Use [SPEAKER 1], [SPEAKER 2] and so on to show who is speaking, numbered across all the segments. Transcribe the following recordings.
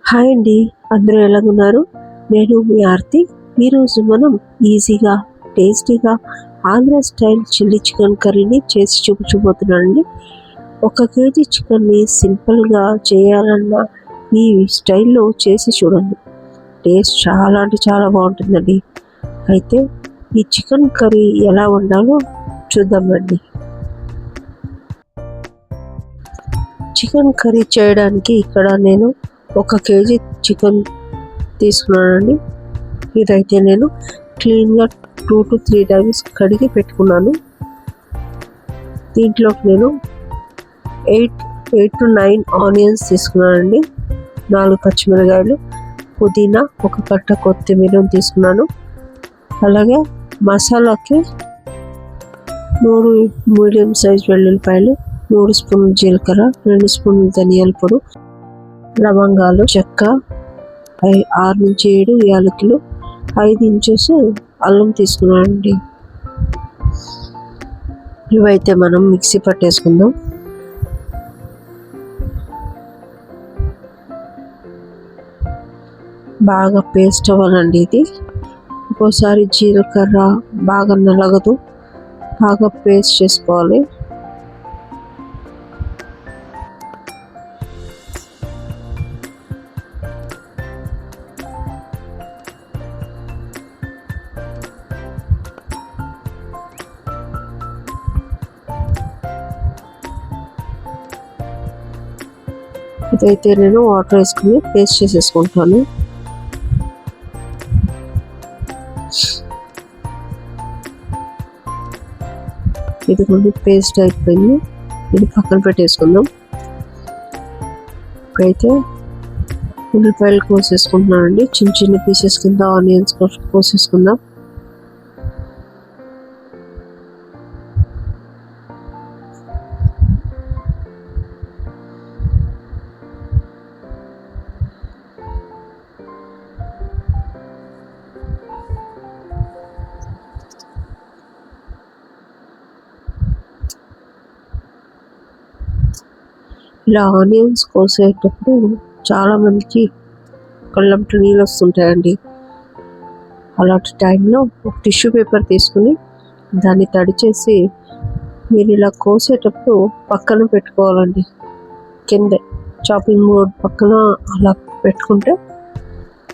[SPEAKER 1] Hi అండి, అందరూ ఎలాగున్నారు? నేను మీ ఆర్తి. ఈరోజు మనం ఈజీగా టేస్టీగా ఆంధ్ర స్టైల్ చిల్లీ చికెన్ కర్రీని చేసి చూపించబోతున్నానండి. 1 కేజీ చికెన్ని సింపుల్గా చేయాలన్న ఈ స్టైల్లో చేసి చూడండి. టేస్ట్ చాలా అంటే చాలా బాగుంటుందండి. అయితే ఈ చికెన్ కర్రీ ఎలా వండాలో చూద్దామండి. చికెన్ కర్రీ చేయడానికి ఇక్కడ నేను 1 కేజీ చికెన్ తీసుకున్నానండి. ఇదైతే నేను క్లీన్గా 2 to 3 టైమ్స్ కడిగి పెట్టుకున్నాను. దీంట్లోకి నేను 8 to 9 ఆనియన్స్ తీసుకున్నానండి, 4 పచ్చిమిరకాయలు, పుదీనా, 1 కట్ట కొత్తిమీర తీసుకున్నాను. అలాగే మసాలాకి 3 మీడియం సైజ్ వెల్లుల్లిపాయలు, 3 స్పూన్లు జీలకర్ర, 2 స్పూన్లు ధనియాల పొడి, లవంగాలు, చెక్క, 6 నుంచి 7 యాలకులు, 5 ఇంచెస్ అల్లం తీసుకున్నానండి. ఇవైతే మనం మిక్సీ పట్టేసుకుందాం. బాగా పేస్ట్ అవ్వాలండి ఇది. ఒక్కోసారి జీలకర్ర బాగా నలగదు, బాగా పేస్ట్ చేసుకోవాలి. ఇదైతే నేను వాటర్ వేసుకుని పేస్ట్ చేసేసుకుంటాను. ఇది కొంచెం పేస్ట్ అయిపోయింది, ఇది పక్కన పెట్టేసుకుందాం. ఇప్పుడైతే ఉల్లిపాయలు కోసేసుకుంటున్నానండి, చిన్న చిన్న పీసెస్ కింద ఆనియన్స్ కోసేసుకుందాం. ఇలా ఆనియన్స్ కోసేటప్పుడు చాలామందికి కళ్ళంట నీళ్ళు వస్తుంటాయండి. అలాంటి టైంలో ఒక టిష్యూ పేపర్ తీసుకుని దాన్ని తడిచేసి మీరు ఇలా కోసేటప్పుడు పక్కన పెట్టుకోవాలండి. కింద చాపింగ్ బోర్డ్ పక్కన అలా పెట్టుకుంటే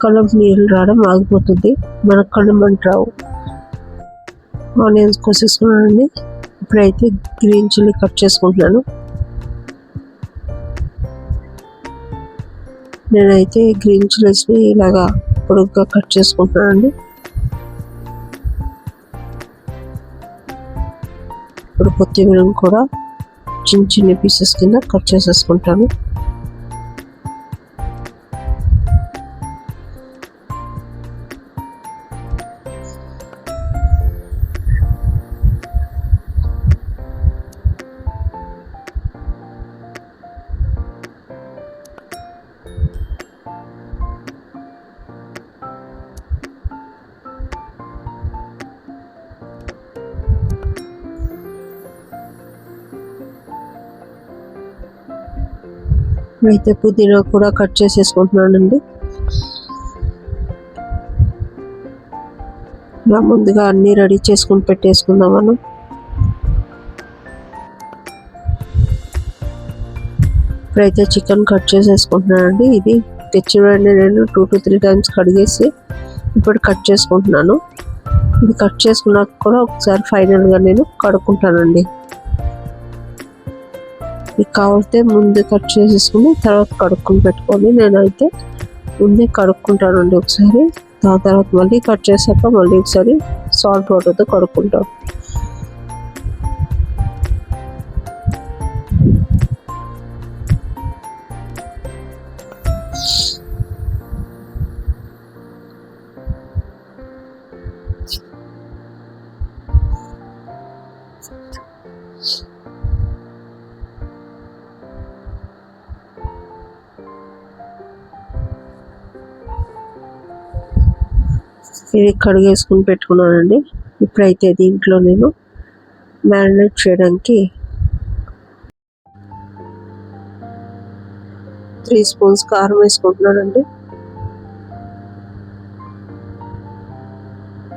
[SPEAKER 1] కళ్ళంట నీళ్ళు రావడం ఆగిపోతుంది, మనకు కళ్ళమంట రావు. ఆనియన్స్ కోసేసుకున్నానండి. ఇప్పుడైతే గ్రీన్ చిల్లీ కట్ చేసుకుంటున్నాను. నేనైతే గ్రీన్ చిల్లీస్ని ఇలాగా పొడుగ్గా కట్ చేసుకుంటున్నానండి. ఇప్పుడు కొత్తిమీరను కూడా చిన్న చిన్న పీసెస్ కింద కట్ చేసేసుకుంటాను. అయితే పుదీనా కూడా కట్ చేసేసుకుంటున్నానండి. ఇలా ముందుగా అన్నీ రెడీ చేసుకుని పెట్టేసుకుందాం మనం. ఇప్పుడైతే చికెన్ కట్ చేసేసుకుంటున్నానండి. ఇది తెచ్చివ్వండి, నేను 2 to 3 టైమ్స్ కడిగేసి ఇప్పుడు కట్ చేసుకుంటున్నాను. ఇది కట్ చేసుకున్నాక కూడా ఒకసారి ఫైనల్గా నేను కడుక్కుంటానండి. మీకు కావాలితే ముందే కట్ చేసేసుకుని తర్వాత కడుక్కొని పెట్టుకోండి. నేనైతే ముందే కడుక్కుంటానండి ఒకసారి, దాని తర్వాత మళ్ళీ కట్ చేశాక మళ్ళీ ఒకసారి సాల్ట్ వాటర్తో కడుక్కుంటాను. ఇది కడిగేసుకుని పెట్టుకున్నానండి. ఇప్పుడైతే దీంట్లో నేను మ్యారినేట్ చేయడానికి 3 స్పూన్స్ కారం వేసుకుంటున్నానండి.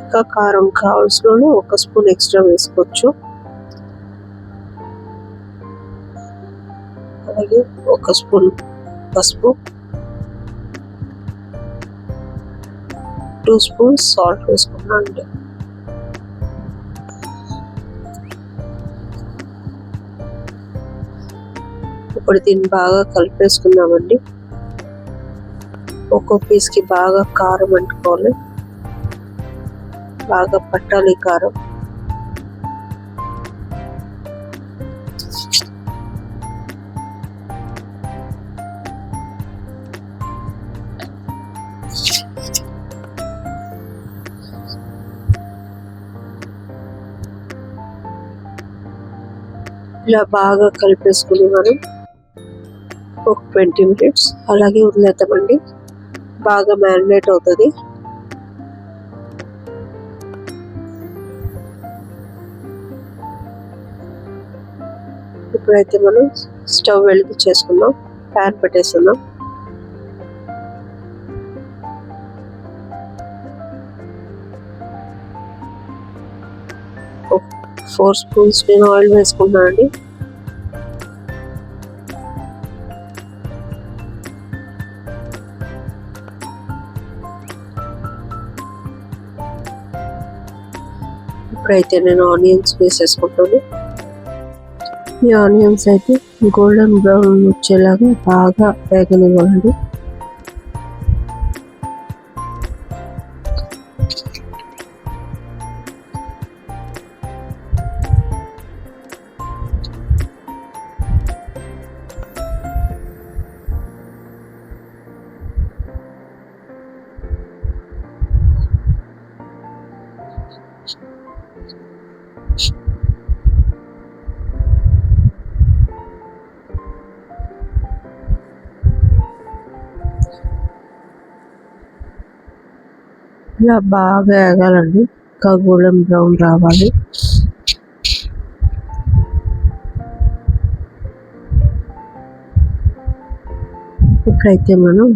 [SPEAKER 1] ఇంకా కారం కావాల్సిన 1 స్పూన్ ఎక్స్ట్రా వేసుకోవచ్చు. అలాగే 1 స్పూన్ పసుపు, 2 స్పూన్స్ సాల్ట్ వేసుకున్నానండి. ఇప్పుడు దీన్ని బాగా కలిపేసుకుందామండి. ఒక్కో పీస్కి బాగా కారం అంటుకోవాలి, బాగా పట్టాలి కారం. ఇలా బాగా కలిపేసుకుని మనం ఒక 20 మినిట్స్ అలాగే వదిలేద్దామండి. బాగా మ్యారినేట్ అవుతుంది. ఇప్పుడైతే మనం స్టవ్ వెలిగించేసుకుందాం, ప్యాన్ పెట్టేసుకుందాం. ఒక 4 స్పూన్స్ నేను ఆయిల్ వేసుకున్నాను అండి. ఇప్పుడైతే నేను ఆనియన్స్ వేసేసుకుంటాను. ఈ ఆనియన్స్ అయితే గోల్డెన్ బ్రౌన్ వచ్చేలాగా బాగా వేగనివ్వాలండి. ఇలా బాగా వేగాలండి, ఇంకా గోల్డెన్ బ్రౌన్ రావాలి. ఇప్పుడైతే మనం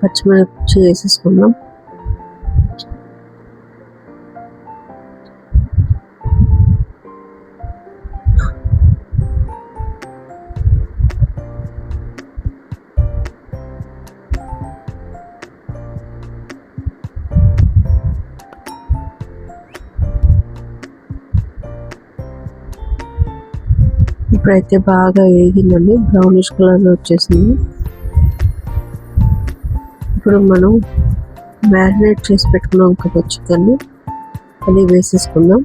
[SPEAKER 1] పచ్చిమిర్చి వేసేసుకుందాం. ఇప్పుడైతే బాగా వేగిందండి, బ్రౌనిష్ కలర్లో వచ్చేసింది. ఇప్పుడు మనం మ్యారినేట్ చేసి పెట్టుకున్నాం కదా చికెన్ని, అది వేసేసుకుందాం.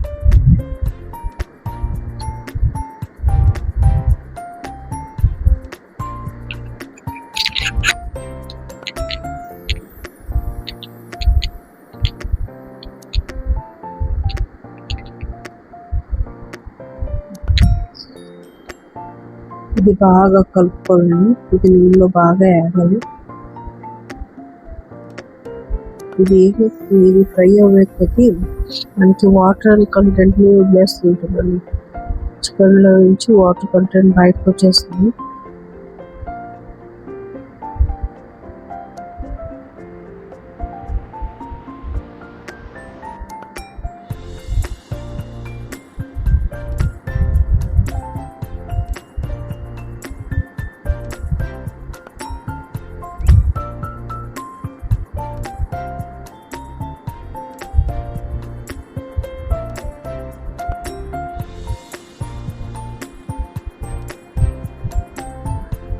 [SPEAKER 1] ఇది బాగా కలుపుకోవాలండి, ఇది నీళ్ళు బాగా వేయాలి. ఇది ఫ్రై అవ్వే కొద్దీ మనకి వాటర్ కంటెంట్ని వదిలేస్తుంటుందండి. చికెన్లో నుంచి వాటర్ కంటెంట్ బయటకు వచ్చేస్తుంది.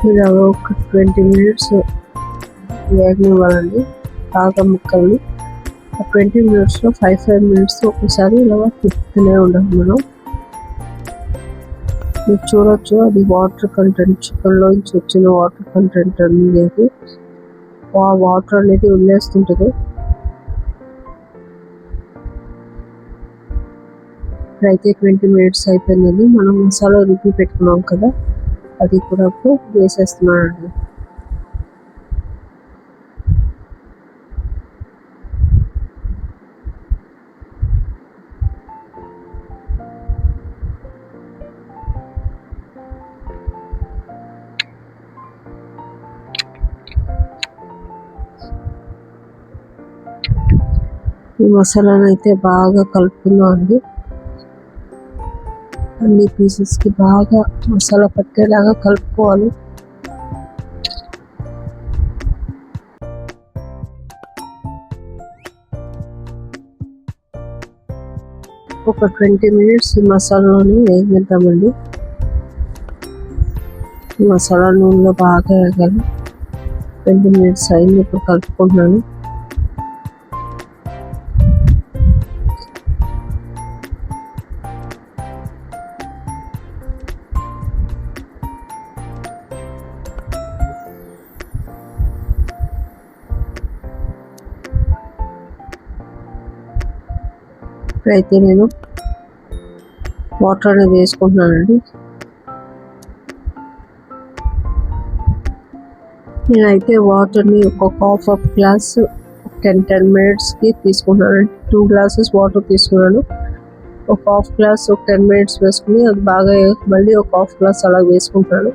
[SPEAKER 1] ఇలా ఒక 20 మినిట్స్ వేగనివ్వాలండి బాగా ముక్కల్ని. ఆ 20 మినిట్స్లో 5 మినిట్స్ ఒకసారి ఇలా తిప్పుతూనే ఉండాలి మనం. మీరు చూడొచ్చు, అది వాటర్ కంటెంట్, చికెన్లో నుంచి వచ్చిన వాటర్ కంటెంట్ అనేది ఆ వాటర్ అనేది వదిలేస్తుంటుంది. ఇప్పుడైతే 20 మినిట్స్ అయిపోయిందండి. మనం మసాలా రుబ్బి పెట్టుకున్నాం కదా, అది కూడా వేసేస్తున్నానండి. ఈ మసాలాను అయితే బాగా కలుపుకుందాం అండి. అన్ని పీసెస్కి బాగా మసాలా పట్టేలాగా కలుపుకోవాలి. ఒక 20 మినిట్స్ ఈ మసాలాని వేగిద్దామండి. ఈ మసాలా నూనెలో బాగా వేగాలి. 20 మినిట్స్ అయింది. ఇప్పుడు కలుపుకుంటున్నాను. ఇప్పుడైతే నేను వాటర్ అనేది వేసుకుంటున్నానండి. నేనైతే వాటర్ని ఒక హాఫ్ గ్లాస్ 10 మినిట్స్కి తీసుకున్నానండి. 2 గ్లాసెస్ వాటర్ తీసుకున్నాను. ఒక హాఫ్ గ్లాస్ 10 మినిట్స్ వేసుకుని అది బాగా మళ్ళీ ఒక హాఫ్ గ్లాస్ అలా వేసుకుంటాను.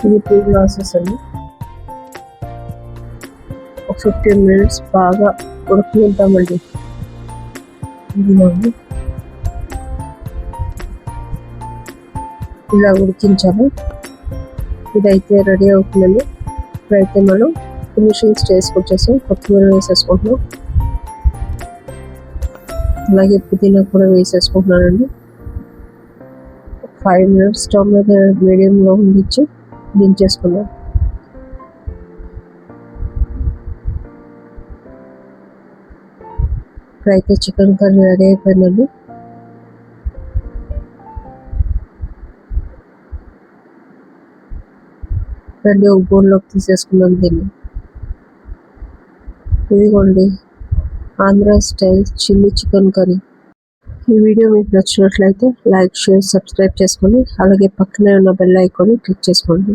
[SPEAKER 1] ఇది 2 గ్లాసెస్ అండి. ఒక 15 మినిట్స్ బాగా ఉడకనిద్దామండి. ఇదిగోండి ఇలా ఉడికించాలి. ఇదైతే రెడీ అవుతుందండి. ఇప్పుడైతే మనం ఫినిషింగ్ స్టేజ్కి వచ్చేసాం. కొత్తిమీర వేసేసుకుంటున్నాం. అలాగే పుదీనా కూడా వేసేసుకుంటున్నానండి. 5 మినిట్స్ స్టవ్ మీద మీడియంలో ఉండిచ్చి దించేసుకున్నాం. ఇప్పుడైతే చికెన్ కర్రీ రెడీ అయిపోయిందండి. రండి ఒక బౌల్లోకి తీసేసుకున్నాం దీన్ని. ఇదిగోండి Andhra style chilli chicken curry. ఈ వీడియో మీకు నచ్చినట్లయితే లైక్, షేర్, సబ్స్క్రైబ్ చేసుకోండి. అలాగే పక్కనే ఉన్న బెల్ ఐకాన్ని క్లిక్ చేసుకోండి.